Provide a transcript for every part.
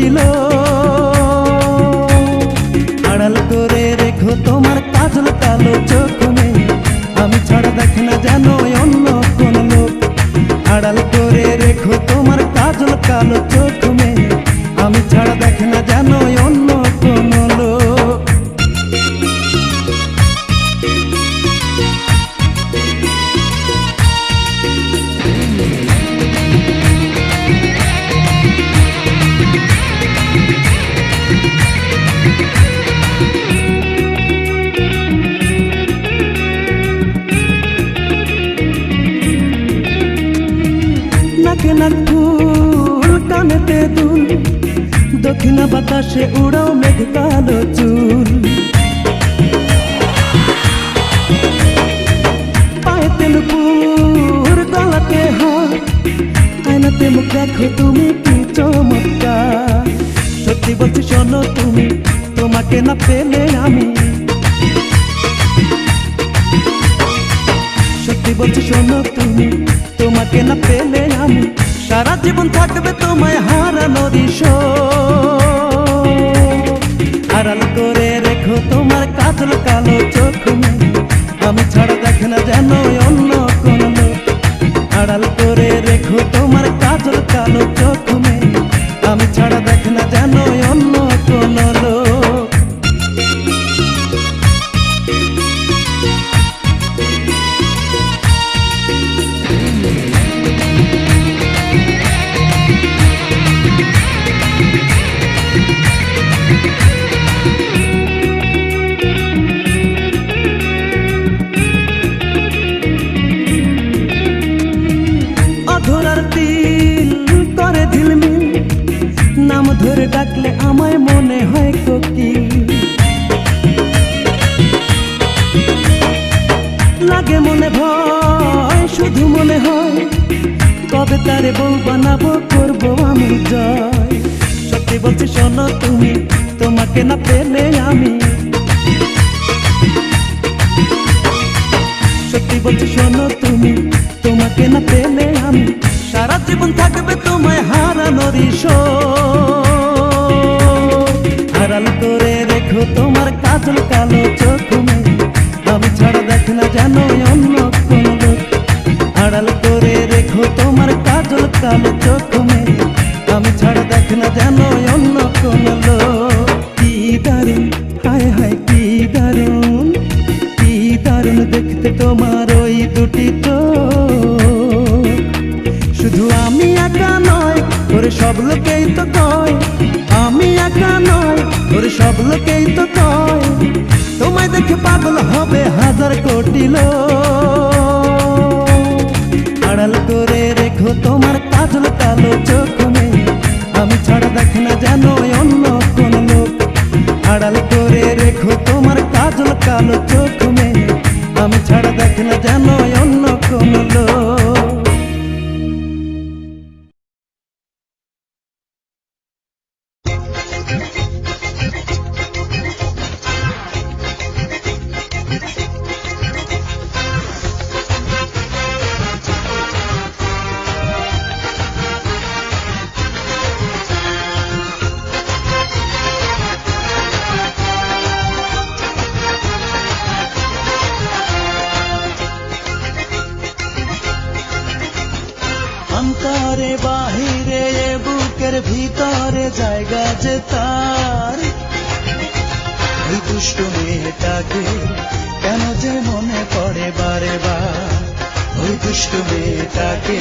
ঘটিল। আড়াল করে রেখো তোমার কাজল কালো চোখ মেয়ে, আমি ছাড়া দেখে না যেন অন্য কোন লোক। আড়াল করে রেখো তোমার কাজল কালো চোখ মেয়ে, আমি ছাড়া দেখে না যেন অন্য কোন লোক। নাকে নাক ফুল কানেতে দুল, দক্ষিণা বাতাসে উড়াও মেঘ কালো চুল। পায়ে তেলপুর গলাতে হাত, আয়নাতে মুখ দেখো তুমি কি চমৎকার। সত্যি বলছি শোনো তুমি, তোমাকে না পেলে আমি। সত্যি বলছি শোনো তুমি, তোমাকে না পেলে আমি সারা জীবন থাকবে তোমায় হারানোর শোক। আড়াল করে রেখো তোমার কাজল কালো চোখ মেয়ে, আমি ছাড়া দেখে না যেন অন্য কোন লোক। আড়াল করে রেখো তোমার কাজল কালো চোখ মেয়ে, আমি ছাড়া দেখে না যেন অন্য কোন লোক। অধরার তিল করে ঝিলমিল, নাম ধরে ডাকলে আমায় মনে হয় কোকিল। লাগে মনে ভয়, শুধু মনে হয় কবে তারে বউ বানাবো, করবো আমি জয়। সত্যি বলছি শোনো তুমি, তোমাকে না পেলে আমি। সত্যি বলছি শোনো তুমি, তোমাকে না পেলে আমি সারা জীবন থাকবে তোমায় হারানোর শোক। আড়াল করে রেখো তোমার কাজল কালো চোখ মেয়ে, আমি ছাড়া দেখে না যেন অন্য কোন লোক। আড়াল করে রেখো তোমার কাজল কালো চোখ মেয়ে, আমি ছাড়া দেখে না যেন অন্য কোন লোক। কি দারুণ, হায় হায় কি দারুণ, কি দারুণ দেখতে তোমার ওই দুটি চোখ। শুধু আমি একা নয়, ওরে সব লোকেই তো কয়। আমি একা নয়, ওরে সব লোকেই তো কয়। তোমায় দেখে পাগল হবে হাজার কোটি লোক। আড়াল করে রেখো তোমার কাজল কালো চোখ মেয়ে, আমি ছাড়া দেখে না যেন অন্য কোন লোক। আড়াল করে রেখো তোমার কাজল কালো চোখ মেয়ে, আমি ছাড়া দেখে না যেন অন্য কোন লোক। অন্তরে বাহিরে বুকের ভিতরে জায়গা যে তার, ওই দুষ্ট মেয়েটাকে কেন যে মনে পড়ে বারে বার। ওই দুষ্ট মেয়েটাকে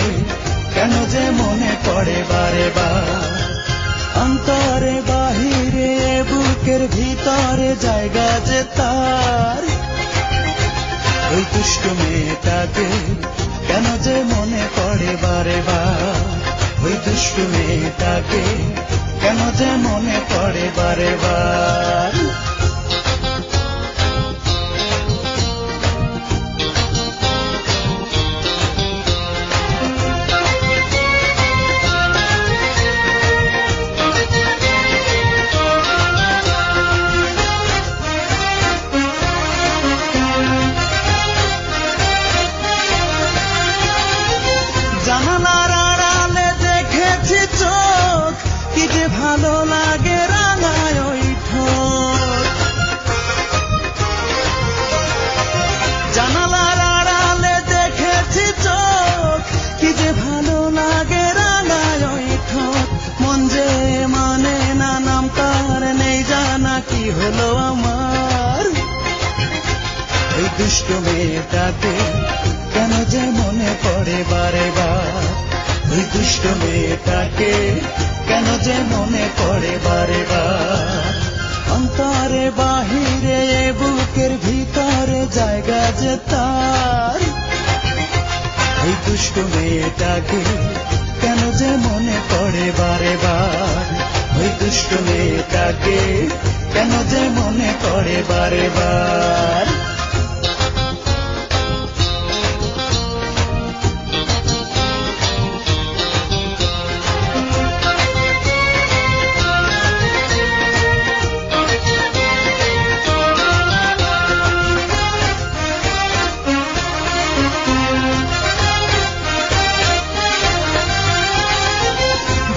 কেন যে মনে পড়ে বারে বার। অন্তরে বাহিরে বুকের ভিতরে জায়গা যে তার, ওই দুষ্ট মেয়েটাকে কেন যে মনে পড়ে বারে বার। ওই দুষ্ট মেয়েটাকে কেন যে মনে পড়ে বারে বার। জানালার আড়ালে দেখেছি চোখ, কি যে ভালো লাগে দুষ্টু মেয়েটাকে কেন যে মনে পড়ে বারে বার, ওই দুষ্টু মেয়েটাকে কেন যে মনে পড়ে বারে বার। অন্তরে বাহিরে বুকের ভিতরে জায়গা যে তার, ওই দুষ্টু মেয়েটাকে কেন যে মনে পড়ে বারে বার, ওই দুষ্টু মেয়েটাকে কেন যে মনে পড়ে বারে বার।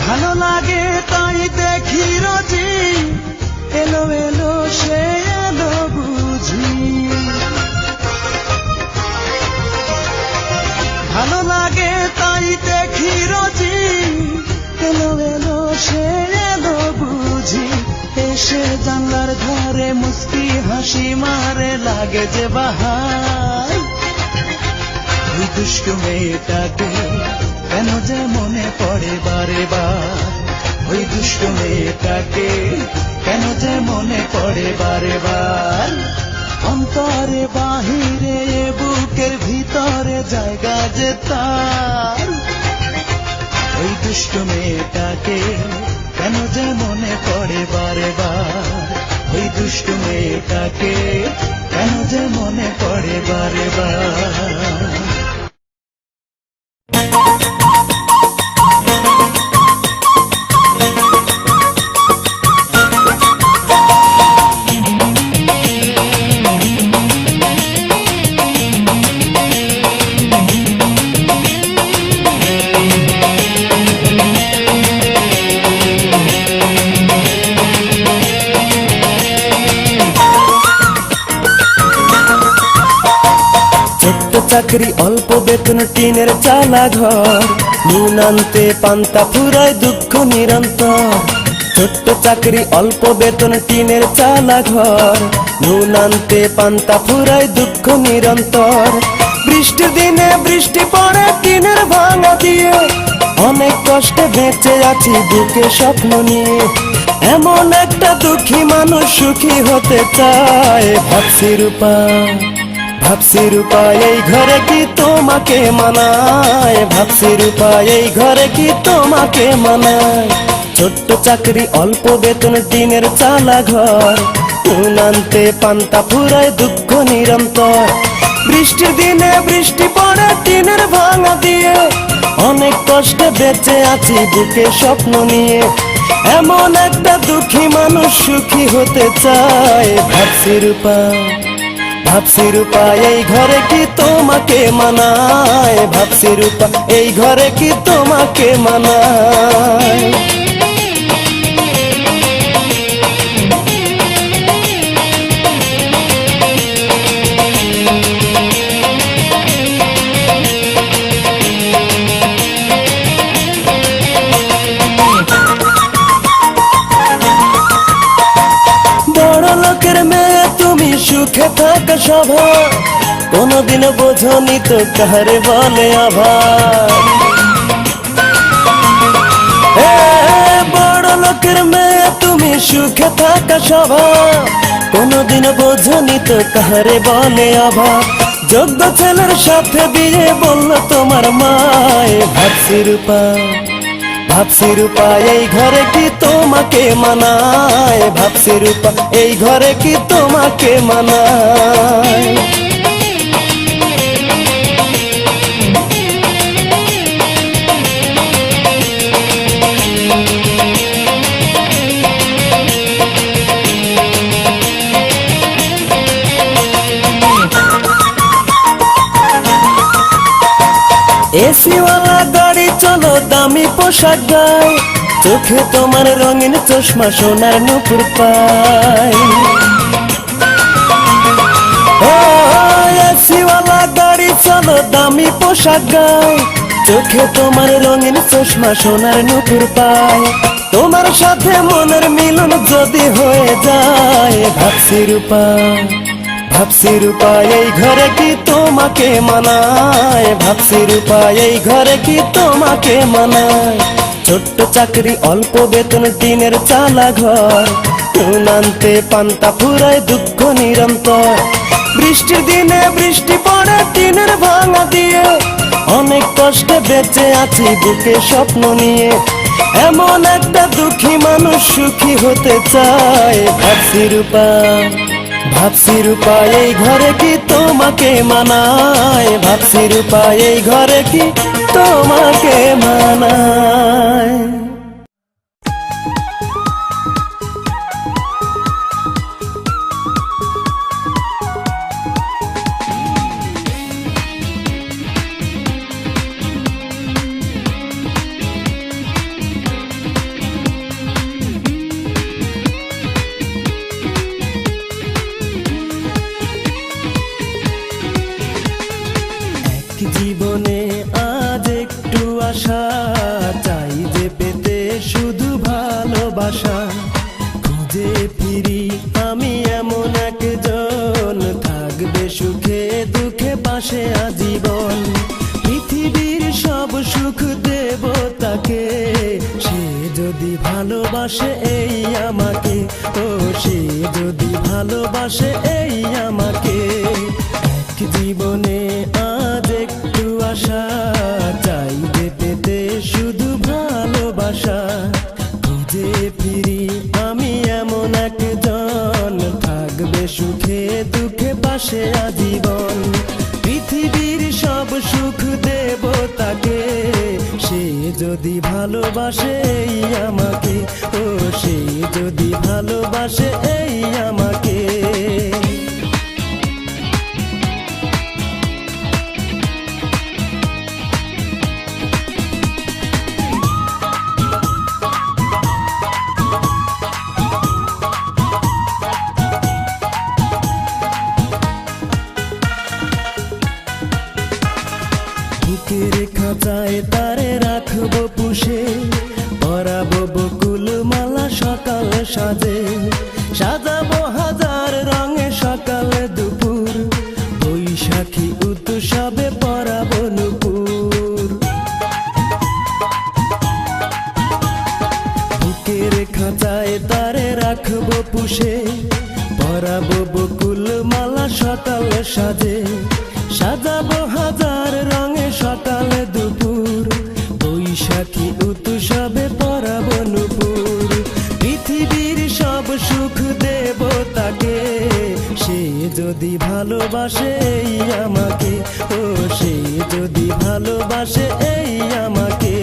ভালো লাগে তাই দেখি রোজি এলো এলো সে এলো বুঝি, ভালো লাগে তাই দেখি রোজি এলো এলো সে এলো বুঝি, এসে জানলার ধারে মুস্কি হাসি মারে লাগে যে বাহার, ওই দুষ্টু মেয়েটাকে কেন যে মনে পড়ে বারে বার, ওই দুষ্টু মেয়েটাকে কেন যে মনে পড়ে বারে বার। অন্তরে বাহিরে বুকের ভিতরে জায়গা যে তার, ওই দুষ্টু মেয়েটাকে কেন যে মনে পড়ে বারে বার, ওই দুষ্টু মেয়েটাকে কেন যে মনে পড়ে বারে বার। ছোট্ট চাকরি অল্প বেতন টিনের চালা ঘর, নুন আনতে পান্তা ফুরায় দুঃখ নিরন্তর। ছোট্ট চাকরি অল্প বেতন টিনের চালা ঘর, নুন আনতে পান্তা ফুরায় দুঃখ নিরন্তর। বৃষ্টির দিনে বৃষ্টি পড়ে টিনের ভাঙা দিয়ে, অনেক কষ্টে বেঁচে আছি বুকে স্বপ্ন নিয়ে। এমন একটা দুঃখী মানুষ সুখী হতে চায়, ভাবছি রূপা ভাবছি রূপা এই ঘরে কি তোমাকে মানায়, ভাবছি রূপা এই ঘরে কি তোমাকে মানায়। ছোট্ট চাকরি অল্প বেতন টিনের চালা ঘর, নুন আনতে পান্তা ফুরায় দুঃখ নিরন্তর। বৃষ্টির দিনে বৃষ্টি পড়ে টিনের ভাঙা দিয়ে, অনেক কষ্টে বেঁচে আছি বুকে স্বপ্ন নিয়ে। এমন একটা দুঃখী মানুষ সুখী হতে চায়, ভাবছি রূপা ভাবছি রূপা এই ঘরে কি তোমাকে মানায়, ভাবছি রূপা এই ঘরে কি তোমাকে মানায়। বড় লোকের মেয়ে তুমি সুখে থাকা স্বভাব, কোনদিন বোঝনি তো কারে বলে আভার। বড় লোকের মেয়ে তুমি সুখে থাকা স্বভাব, কোনদিন বোঝনি তো কারে বলে আভার। যোগ্য ছেলের সাথে বিয়ে বললো তোমার মায়, ভাবছি রূপা ভাবছি রূপা এই ঘরে কি তোমাকে মানায়, ভাবছি রূপা এই ঘরে কি তোমাকে মানায়। এসিওয়ালা গাড়ি চলো দামি পোশাক গায়, চোখে তোমার রঙিন চশমা সোনার নুপুর পায়। এসিওয়ালা গাড়ি চলো দামি পোশাক গায়, চোখে তোমার রঙিন চশমা সোনার নুপুর পায়। তোমার সাথে মনের মিলন যদি হয়ে যায়, ভাবছি রূপা ভাবছি রূপা এই ঘরে কি তোমাকে মানায়, ভাবছি রূপা এই ঘরে কি তোমাকে মানায়। ছোট্ট চাকরি অল্প বেতন টিনের চালা ঘর, নুন আনতে পান্তা ফুরায় দুঃখ নিরন্তর। বৃষ্টির দিনে বৃষ্টি পড়ে টিনের ভাঙা দিয়ে, অনেক কষ্টে বেঁচে আছি বুকে স্বপ্ন নিয়ে। এমন একটা দুঃখী মানুষ সুখী হতে চায়। ভাবছি রূপা, ভাবছি রূপা এই ঘরে কি তোমাকে মানায়, ভাবছি রূপা এই ঘরে কি তোমাকে মানায়। জীবনে আজ একটু আশা চাই যে পেতে শুধু ভালোবাসা। খুঁজে ফিরি আমি এমন একজন, থাকবে সুখে দুঃখে পাশে আজীবন। পৃথিবীর সব সুখ দেব তাকে, সে যদি ভালোবাসে এই আমাকে। ও সে যদি ভালোবাসে এই আমাকে। এক জীবনে আজ একটু আশা চাই যে পেতে শুধু ভালোবাসা। খুঁজে ফিরি আমি এমন একজন, থাকবে সুখে দুঃখে পাশে আজীবন। পৃথিবীর সব সুখ দেব তাকে, সে যদি ভালোবাসে এই আমাকে। ও সে যদি ভালোবাসে এই আমাকে। বুকের খাঁচায় তারে রাখবো পুষে, পরাবো বকুল মালা সকাল সাজে। সাজাবো হাজার রঙে সকাল দুপুর, বৈশাখী উৎসবে পরাবো নুপুর। বুকের খাঁচায় তারে রাখবো পুষে, পরাবো বকুল মালা সকাল সাজে। সাজাবো হাজার রঙে সকাল দুপুর, বৈশাখী উৎসবে পরাবো নুপুর। পৃথিবীর সব সুখ দেব তাকে, সে যদি ভালোবাসে এই আমাকে। ও সে যদি ভালোবাসে এই আমাকে।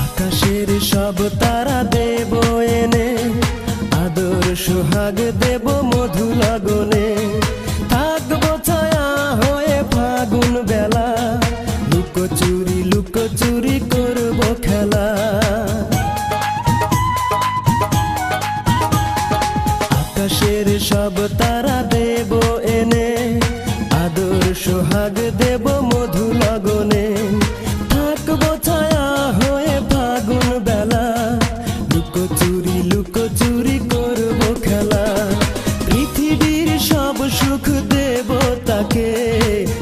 আকাশের সব তারা দেব এনে, আদর সোহাগ দেব মধু লগনে। থাকবো ছায়া হয়ে ফাগুন বেলা, লুকোচুরি করবো খেলা। আকাশের সব তারা দেব এনে, আদর সোহাগ দেব মধু লগনে। থাকবো ছায়া হয়ে ফাগুন বেলা, লুকোচুরি করবো খেলা। পৃথিবীর সব সুখ দেব তাকে,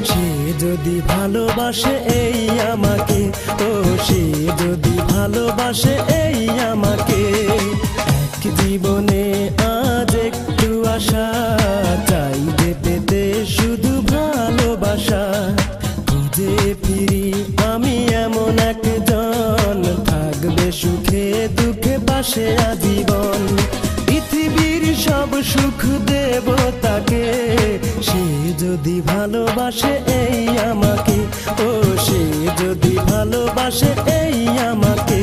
সে যদি ভালোবাসে এই আমাকে। ও সে যদি ভালোবাসে এই আমাকে। এক জীবনে আজ একটু আশা চাই যে পেতে শুধু ভালোবাসা। খুঁজে ফিরি আমি এমন একজন, থাকবে সুখে দুঃখে পাশে আজীবন। পৃথিবীর সব সুখ দেব তাকে, সে যদি ভালোবাসে এই আমাকে। ও সে যদি ভালোবাসে এই আমাকে।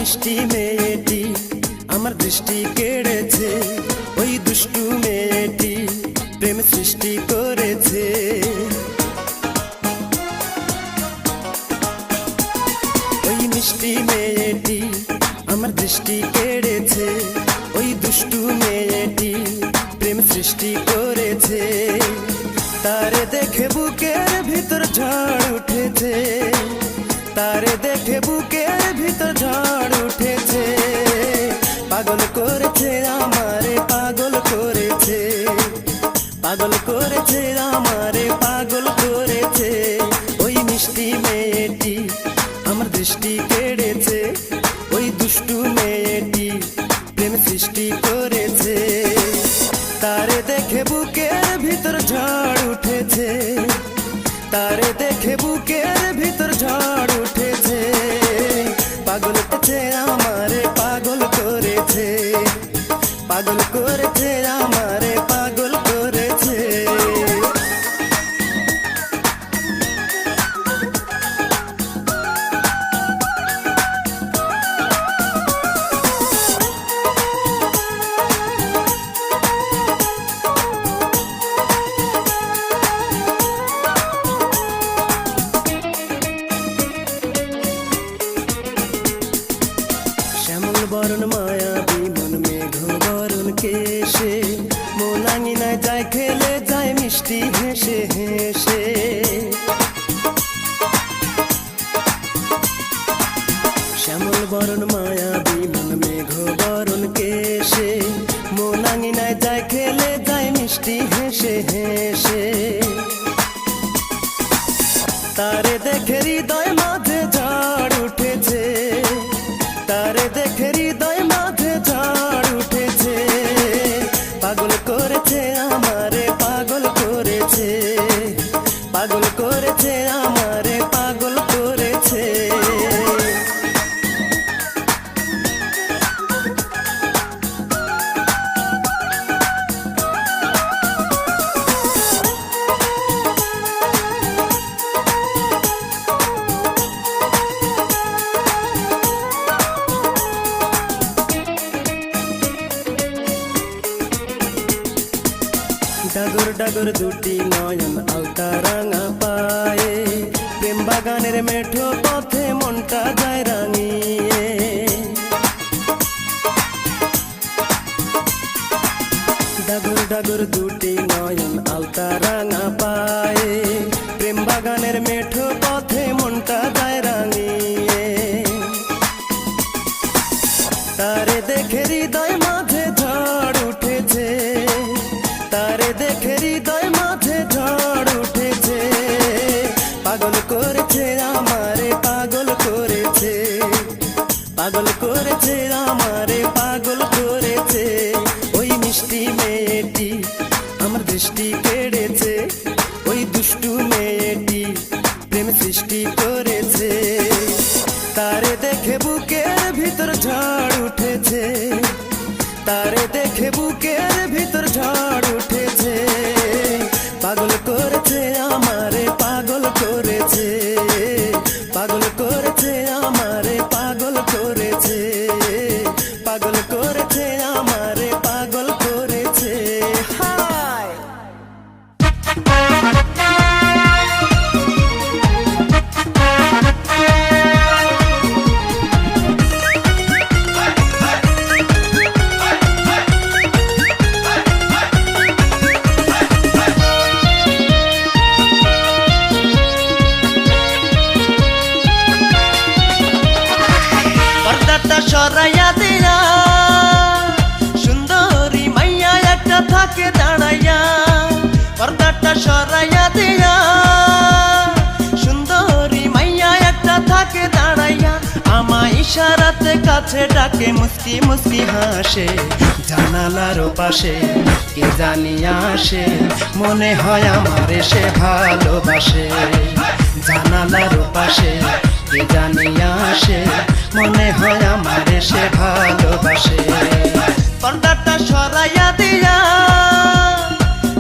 মিষ্টি মেয়েটি আমার দৃষ্টি কেড়েছে, ওই দুষ্টু মেয়েটি প্রেম সৃষ্টি করেছে। ওই মিষ্টি মেয়েটি আমার দৃষ্টি কেড়েছে, ওই দুষ্টু মেয়েটি প্রেম সৃষ্টি করেছে। তারে দেখে বুকের ভিতর ঝড় উঠেছে, তারে দেখে বুকের ভিতর ঝড় উঠেছে। পাগল করেছে আমারে, পাগল করেছে, পাগল করেছে আমারে, পাগল করেছে। ওই মিষ্টি মেয়েটি আমার দৃষ্টি কেড়েছে, ওই দুষ্টু মেয়েটি প্রেম সৃষ্টি করেছে। তারে দেখে বুকের ভিতর ঝড় উঠেছে, তারে দেখে বুকের ভিতর ঝড় উঠেছে। পাগল করেছে আমারে, পাগল করেছে, পাগল করেছে আমারে, পাগল করেছে। শ্যামল বরণ মায়াবী মন মেঘ বরণ কেশে, মোনাঙিনায় যায় খেলে যায় মিষ্টি হেসে হেসে। শ্যামল বরণ মায়াবী মন মেঘ বরণ কেশে, মোনাঙিনায় যায় খেলে যায় মিষ্টি হেসে হেসে। তারে দেখে হৃদয় মাঝে ঝড় উঠেছে, তারে দেখে হৃদয় মাঝে ঝড় উঠেছে। পাগল করেছে আমারে, পাগল করেছে, পাগল করেছে আমারে, পাগল করেছে। ডাগর ডাগর দুটি নয়ন আলতা রাঙা পায়ে, প্রেম বাগানের মেঠো পথে মনটা যায় রাঙিয়ে। ডাগর ডাগর দুটি নয়ন আলতা রাঙা পায়ে, প্রেম বাগানের মেঠো পথে মনটা যায় রাঙিয়ে। তারে দেখে হৃদয় মাঝে ঝড় উঠেছে, তারে দেখে হৃদয় মাঝে ঝড় উঠেছে। পাগল করেছে আমারে, পাগল করেছে, পাগল করেছে আমারে, পাগল করেছে। ওই মিষ্টি মেয়েটি আমার দৃষ্টি কেড়েছে, ওই দুষ্টু মেয়েটি প্রেম সৃষ্টি করেছে। তারে দেখে বুকের ভিতর ঝড় উঠেছে, তারে দেখে বুকের ভিতর ঝড় উঠেছে। পাগল করেছে আমারে, পাগল করেছে, পাগল করেছে আমারে, পাগল করেছে, পাগল করেছে আমারে, পাগল করেছে। হায় সরাইয়া দিয়া সুন্দরী মাইয়া একটা থাকে দাঁড়াইয়া, পর্দাটা সরাইয়া দিয়া সুন্দরী মাইয়া একটা থাকে দাঁড়াইয়া। আমায় ইশারাতে কাছে ডাকে, মুস্কি মুস্কি হাসে জানালার পাশে। কে জানিয়া আসে, মনে হয় আমারে সে ভালোবাসে। জানালার পাশে কে জানিয়া আসে, মনে হয় আমারে সে ভালোবাসে। পর্দাটা সরাইয়া দিয়া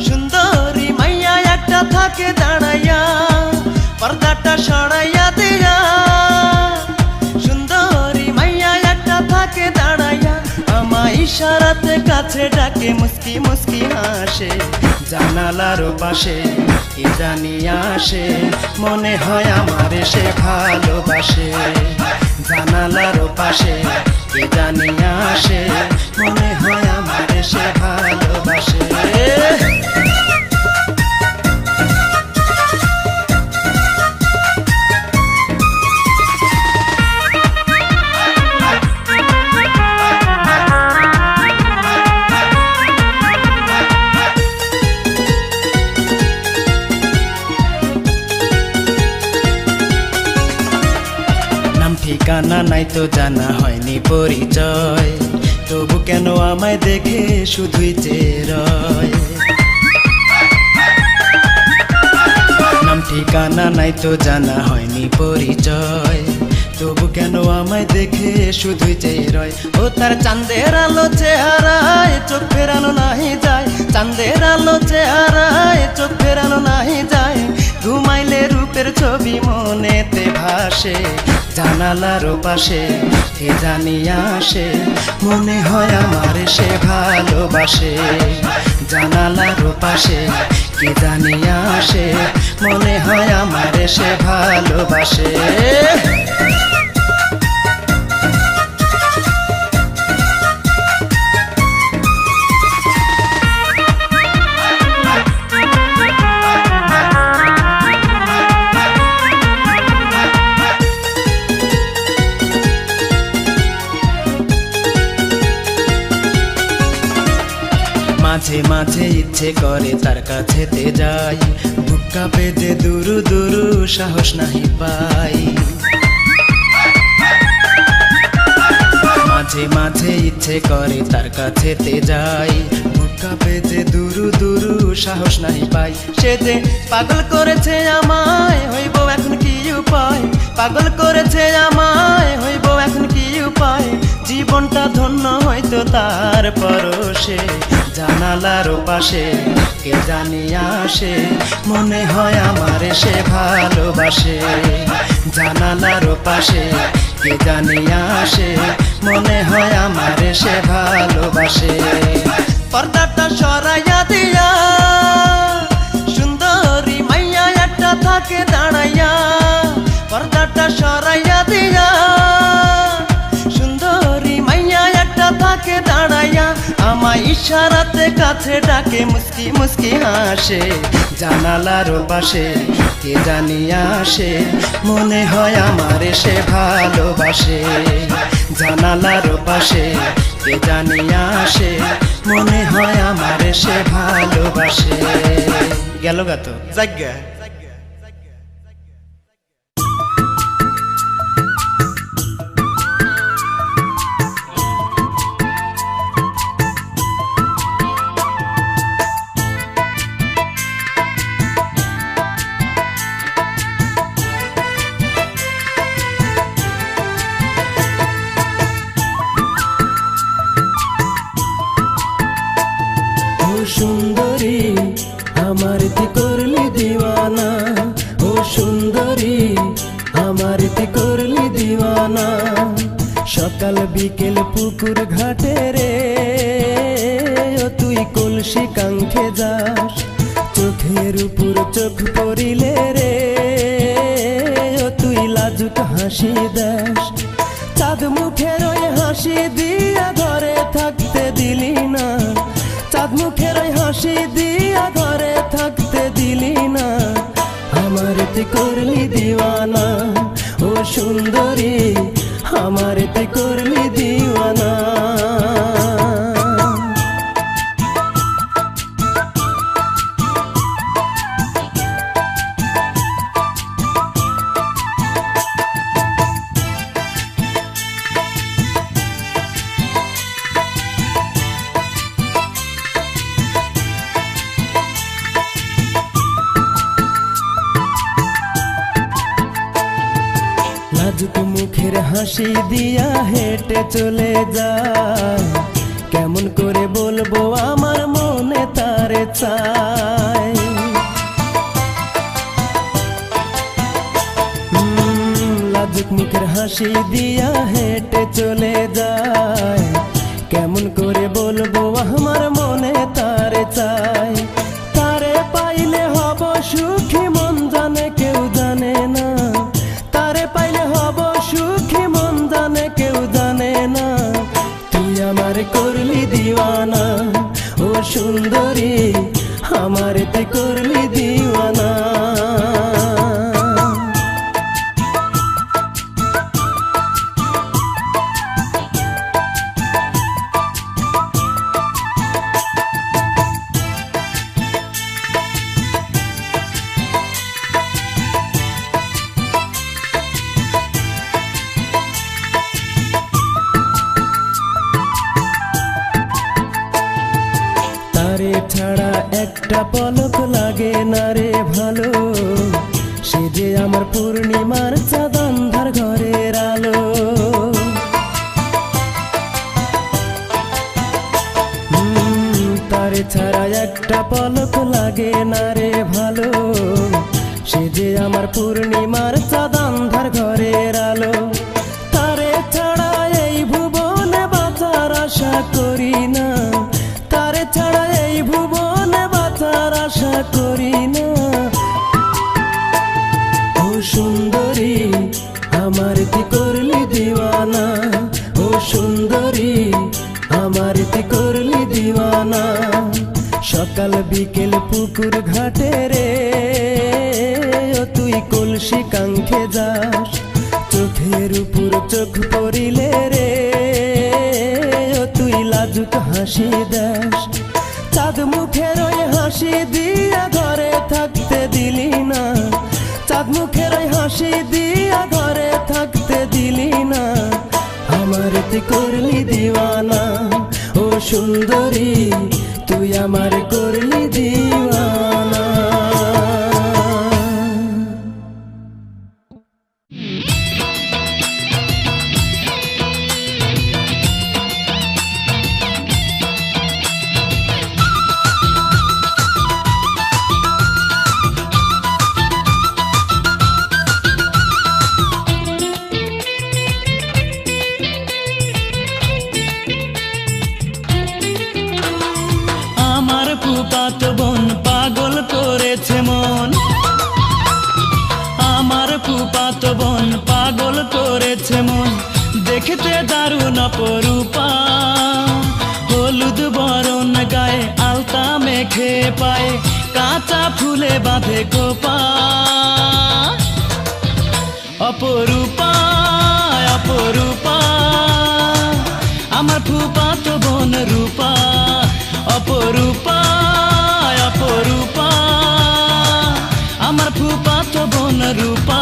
সুন্দরী মাইয়া একটা থাকে দাঁড়াইয়া, পর্দাটা সরাইয়া দিয়া সুন্দরী মাইয়া একটা ইশারাতে কাছে ডাকে মুস্কি মুস্কি হাসে জানালার পাশে কি জানি আসে মনে হয় আমার সে ভালোবাসে জানালার পাশে কি জানি আসে মনে হয় আমার সে ভালোবাসে ঠিকানা নাই তো জানা হয়নি পরিচয় তবু কেন আমায় দেখে শুধুই চেরয় নাম ঠিকানা নাই তো জানা হয়নি পরিচয় তবু কেন আমায় দেখে শুধুই চেরয় ও তার চাঁদের আলো চেহারায় চোখ ফেরানো নাহি যায় চাঁদের আলো চেহারায় চোখ ফেরানো নাহি যায় ঘুমাইলে রূপের ছবি মনেতে ভাসে জানালার পাশে কে জানি আসে মনে হয় আমার সে ভালোবাসে জানালার পাশে কে জানি আসে মনে হয় আমার সে ভালোবাসে মাঝে মাঝে ইচ্ছে করে তার কাছেতে যাই বুক কাঁপে যে দুরু দুরু সাহস নাহি পাই মাঝে মাঝে ইচ্ছে করে তার কাছেতে যাই বুক কাঁপে যে দুরু দুরু সাহস নাহি পাই সে যে পাগল করেছে আমায় হইব এখন কি উপায় পাগল করেছে আমায় হইব এখন কি উপায় জীবনটা ধন্য হয়তো তার পরশে জানালার পাশে কে জানি আসে মনে হয় আমার সে ভালোবাসে জানালার পাশে কে জানি আসে মনে হয় আমার সে ভালোবাসে পর্দাটা সরাইয়া দিয়া সুন্দরী মাইয়া একটা থাকে দাঁড়াইয়া পর্দাটা সরাইয়া দিয়া সুন্দরী মাইয়া একটা থাকে দাঁড়াইয়া আমায় ইশারাতে কাছে ডাকে মুস্কি মুস্কি হাসে জানালার পাশে কে জানি আসে মনে হয় আমার সে ভালোবাসে জানালার পাশে কে জানি আসে মনে হয় আমার সে ভালোবাসে গেল গাতো জায়গা সুন্দরী আমার তি করলি দিওয়ানা ও সুন্দরী আমার তি করলি দিওয়ানা সকাল বিকেল পুকুর ঘাটে রে ও তুই কলসি কাঙ্ক্ষে যাস চোখের উপর চোখ পড়িলে রে ও তুই লাজুক হাসি দাস চাঁদ মুখের ওই হাসি দিয়া ঘরে থাকতে দিলি না চাঁদ মুখের ওই হাসি দিয়া ঘরে থাকতে দিলি না আমার তে করলি দিওয়ানা ও সুন্দরী আমার তে করলি দিওয়ানা লাজুক মুখের হাসি দিয়া হেঁটে চলে যায় কেমন করে বলবো আমার মনে তারে চায় লাজুক মুখের হাসি দিয়া হেঁটে চলে যায় কেমন করে দিওয়ানা ও সুন্দরী আমার তুই করলি দিওয়ানা তারে ছাড়া একটা পলক লাগে না রে ভালো সে যে আমার পূর্ণিমার চাঁদ অন্ধার ঘরের আলো তারে ছাড়া একটা পলক লাগে না রে ভালো সে যে আমার পূর্ণিমার চাঁদ অন্ধার ঘরের আলো তারে ছাড়া এই ভুবনে বাঁচার আশা করি না তারে ছাড়া এই ভুবনে বাঁচার আশা করি না ও সুন্দরী আমার তুই করলি দিওয়ানা ও সুন্দরী আমার তুই করলি দিওয়ানা সকাল বিকেল পুকুর ঘাটে রে ও তুই কলসি কাঙ্ক্ষে যাস চোখের উপর চোখ পড়িলে রে ও তুই লাজুক হাসি দাস চাঁদ মুখের ওই হাসি দিয়া ঘরে থাকতে দিলি না চাঁদ মুখের ওই হাসি দিয়া ঘরে থাকতে দিলি না আমার তুই করলি দিওয়ানা ও সুন্দরী তুই আমার করলি দিওয়ানা আমার ফুফাতো বোন পাগল করেছে মন আমার ফুফাতো বোন পাগল করেছে মন দেখতে দারুণ অপরূপা হলুদ বরণ গায়ে আলতা মেখে পায় কাঁচা ফুলে বাঁধে খোপা অপরূপা অপরূপা আমার ফুফাতো বোন রূপা অপরূপা অপরূপা আমার ফুফাতো বোন রূপা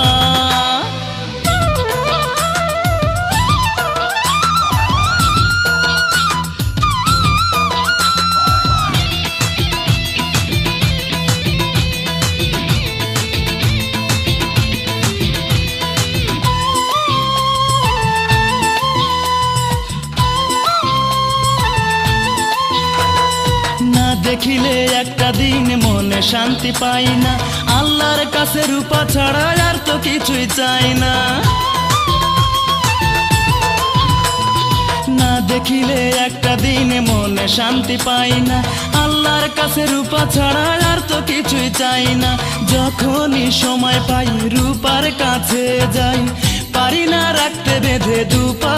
দেখিলে একটা দিন মনে শান্তি পাই না আল্লাহর কাছে রূপা ছাড়া আর তো কিছুই চাই না না দেখিলে একটা দিন মনে শান্তি পাই না আল্লাহর কাছে রূপা ছাড়া আর তো কিছুই চাই না যখনই সময় পাই রূপার কাছে যাই পারি না রাখতে বেঁধে দুপা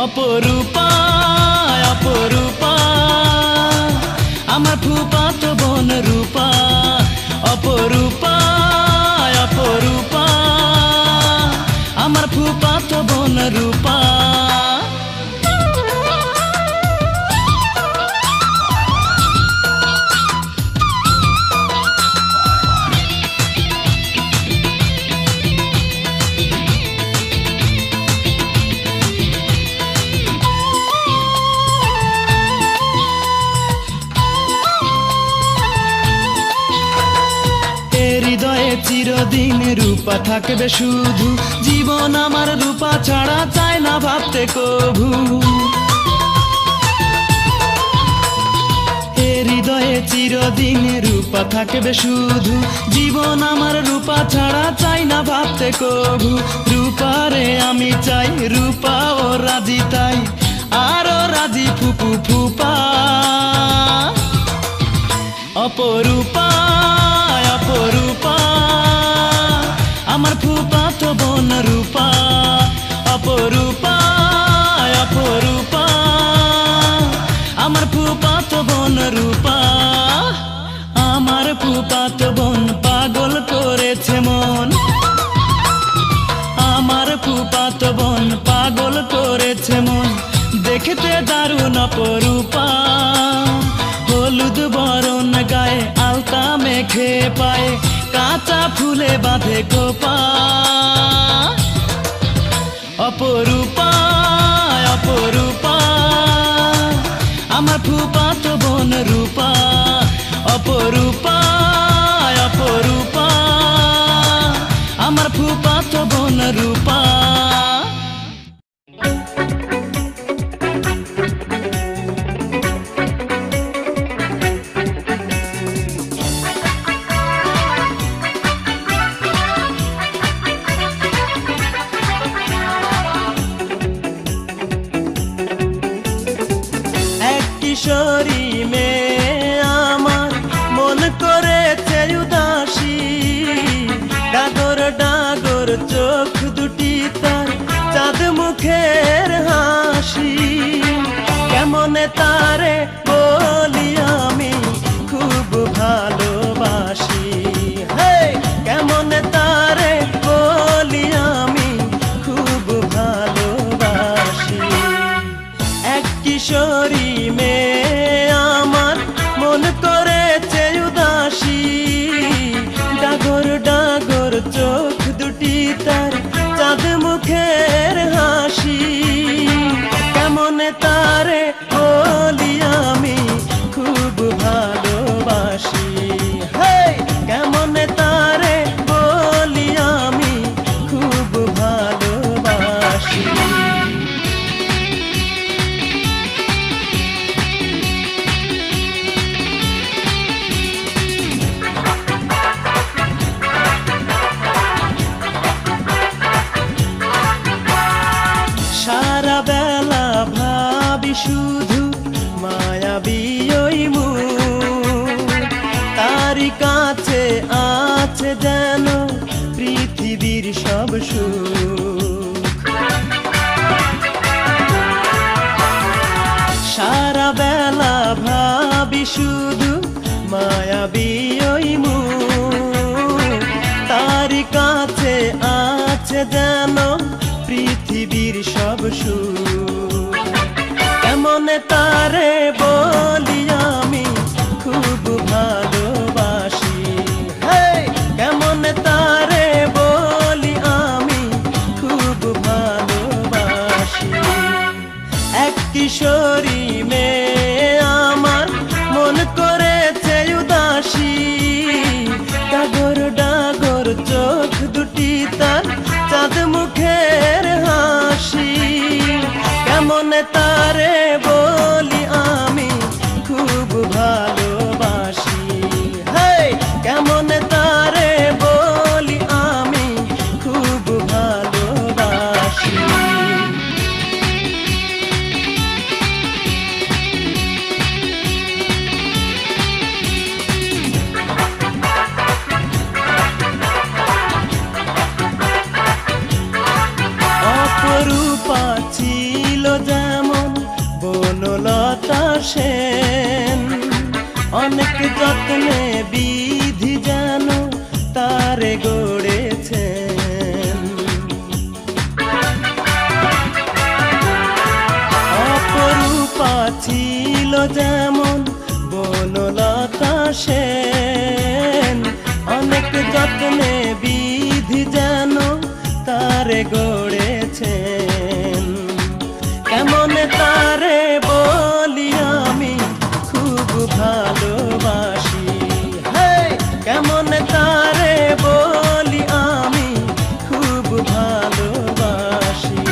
অপরূপা অপরূপা আমার ফুফাতো বোন রূপা অপরূপা অপরূপা আমার ফুফাতো বোন রূপা চিরদিন রূপা থাকবে শুধু জীবন আমার রূপা ছাড়া চায় না ভাবতে কভু হৃদয়ে চিরদিন রূপা থাকবে শুধু জীবন আমার রূপা ছাড়া চাই না ভাবতে কভু রূপারে আমি চাই রূপা ও রাজি তাই আরো রাজি ফুপু ফুপা অপরূপা অপরূপা আমার ফুফাতো বোন রূপা অপরূপা অপরূপা পাগল করেছে মন, দেখতে দারুণ অপরূপা। হলুদ বরণ গায়ে আলতা মেখে পায়ে, কাঁচা ফুলে বাঁধে খোপা। অপরূপা অপরূপা আমার ফুফাতো বোন রূপা। অপরূপা অপরূপা আমার ফুফাতো বোন রূপা। কিশোরী মেয়ে আমার মন করেছে উদাসী, ডাগর ডাগর চোখ দুটি তার চাঁদ মুখের হাসি। কেমনে তারে বলি আমি খুব ভালোবাসি, হে কেমনে তারে বলি আমি খুব ভালোবাসি। এক কিশোরী মেয়ে আমার মন করেছে উদাসী, ডাগর ডাগর চোখ দুটি তার চাঁদ মুখের হাসি। কেমনে তারে বলি আমি খুব ভালোবাসি, হে কেমনে তারে বলি আমি খুব ভালোবাসি। সারা বেলা ভাবি শুধু মায়াবী ওই মুখ, তারই কাছে আছে যেন পৃথিবীর সব সুখ। সারা বেলা ভাবি শুধু মায়াবী ওই মুখ, তারই কাছে আছে যেন পৃথিবীর সব সুখ। কেমনে তারে বলি আমি খুব ভালোবাসি, হে কেমনে তারে বলি আমি খুব ভালোবাসি। এক কিশোরী মেয়ে আমার মন করেছে উদাসী, ডাগর ডাগর চোখ দুটি তার চাঁদ মুখের হাসি। কেমনে তারে বলি আমি খুব ভালোবাসি, হে কেমনে তারে বলি আমি খুব ভালোবাসি। অপরূপা ছিল যেমন বনলতা সেন, অনেক যত্নে বিধি যেন তারে গড়েছেন। অপরূপা ছিল যেমন বনলতা সেন, অনেক যত্নে বিধি যেন তারে গড়েছেন। কেমনে তারে বলি আমি খুব ভালোবাসি, হে কেমনে তারে বলি আমি খুব ভালোবাসি।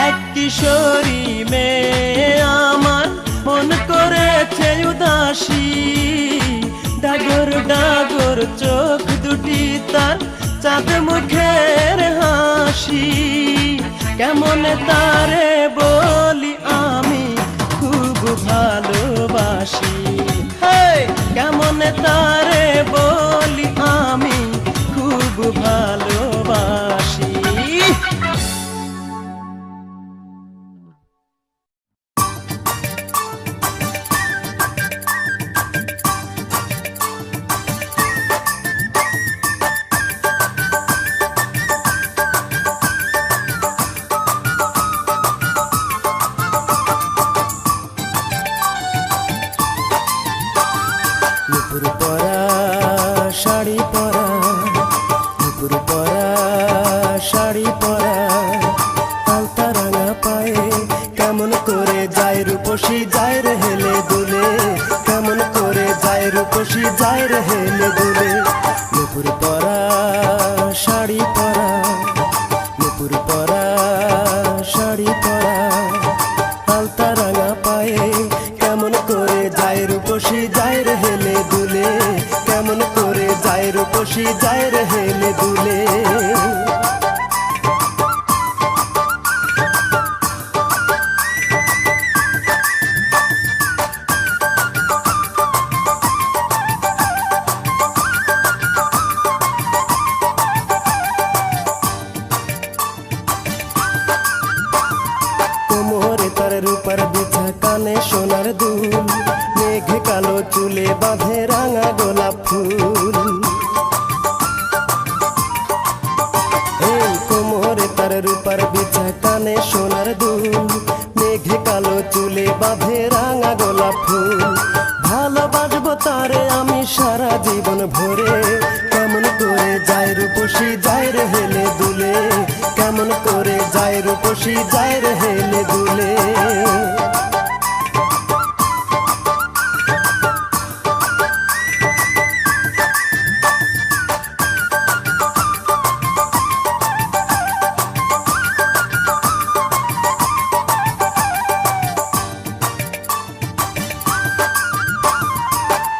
এক কিশোরী মেয়ে আমার মন করেছে উদাসী, ডাগর ডাগর চোখ দুটি তার চাঁদ মুখের হাসি। কেমনে তারে বলি আমি খুব ভালোবাসি, হে কেমনে তারে বলি আমি খুব ভালোবাসি। পায়ে কেমন করে যায় রূপসী যায় রে হেলে দুলে কেমন করে যায় রূপসী যায় রে হেলে দুলে নুপুর পরা শাড়ি পরা নুপুর পরা শাড়ি পরা আলতা রাঙা পায়ে কেমন করে যায় রূপসী যায় রে হেলে দুলে কেমন করে যায় রূপসী যায় রে হেলে দুলে কোমরে তার রূপার বিছা কানে সোনার দুল মেঘে কালো চুলে বাঁধে রাঙা গোলাপ ফুল এই কোমরে তার রূপার বিছা কানে সোনার দুল মেঘে কালো চুলে বাঁধে রাঙা গোলাপ ফুল ভালোবাসবো তারে আমি সারা জীবন ভরে কেমন করে যায় রূপসী যায় রে হেলে দুলে কেমন করে যায় রূপসী যায় রে হেলে দুলে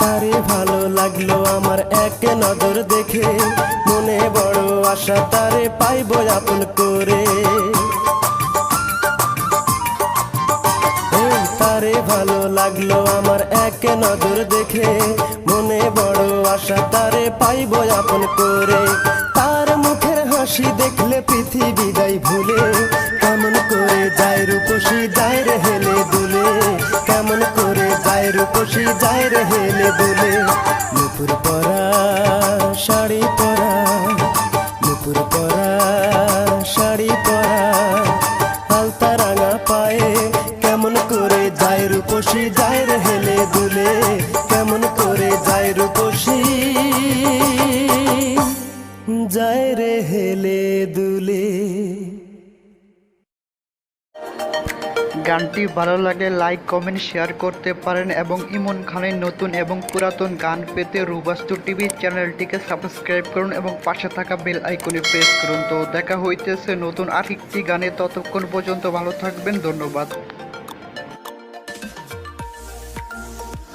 তারে ভালো লাগলো আমার এক নজর দেখে মনে বড় আশা তারে পাইবো আপন করে এই তারে ভালো লাগলো আমার এক নজর দেখে মনে বড় আশা তারে পাইবো আপন করে তার মুখের হাসি দেখলে পৃথিবী যায় ভুলে কেমন করে যায় রূপসী যায় রে হেলে দুলে কেমন করে যায় রূপসী যায় রে হেলে দুলে নুপুর পরা শাড়ি পরা নুপুর পরা শাড়ি পরা আলতা রাঙা পায়ে কেমন করে যায় রূপসী যায় রে হেলে দুলে কেমন করে যায় রূপসী যায় রে হেলে দুলে। গানটি ভালো লাগলে লাইক কমেন্ট শেয়ার করতে পারেন এবং ইমন খানের নতুন এবং পুরাতন গান পেতে রুবাস্তু টিভি চ্যানেলটিকে সাবস্ক্রাইব করুন এবং পাশে থাকা বেল আইকনে প্রেস করুন। তো দেখা হইতেছে নতুন আরেকটি গানে, ততক্ষণ পর্যন্ত ভালো থাকবেন, ধন্যবাদ।